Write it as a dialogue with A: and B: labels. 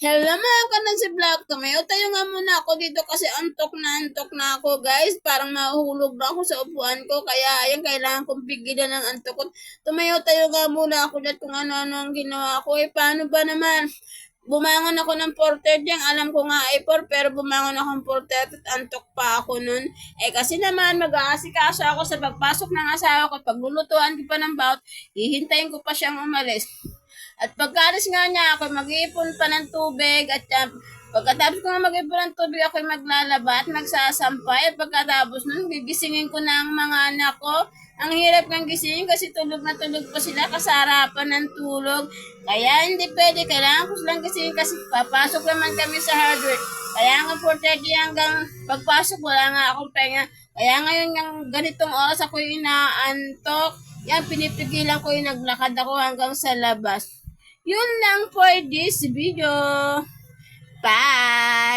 A: Hello mga kanan si Vlog. Tumayo tayo nga muna ako dito kasi antok na ako guys. Parang mahuhulog na ako sa upuan ko. Kaya ayan, kailangan kong pigilan ng antok ko. Tumayo tayo nga muna ako dyan kung ano-ano ang ginawa ko. Paano ba naman? Bumangon ako ng 4:30. Ang alam ko nga ay 4 pero bumangon ako ng 4:30 at antok pa ako nun. Kasi naman mag-aasikaso ako sa pagpasok ng asawa ko at paglulutuan ko pa ng bawat, hihintayin ko pa siyang umalis. At pagkaalis nga niya, ako mag-iipon pa ng tubig at pagkatapos ko nga mag-ipon ng tubig, ako maglalaba at magsasampay. At pagkatapos nun, gigisingin ko na ang mga anak ko. Ang hirap ng gisingin kasi tulog na tulog pa sila kasarapan ng tulog. Kaya hindi pwede, kailangan ko silang gisingin kasi papasok naman kami sa hardware. Kaya nga 4:30 hanggang pagpasok, wala nga akong penga. Kaya ngayon yung ganitong oras ako yung inaantok. Yan, pinipigilan ko yung naglakad ako hanggang sa labas. Yun lang for this video. Bye!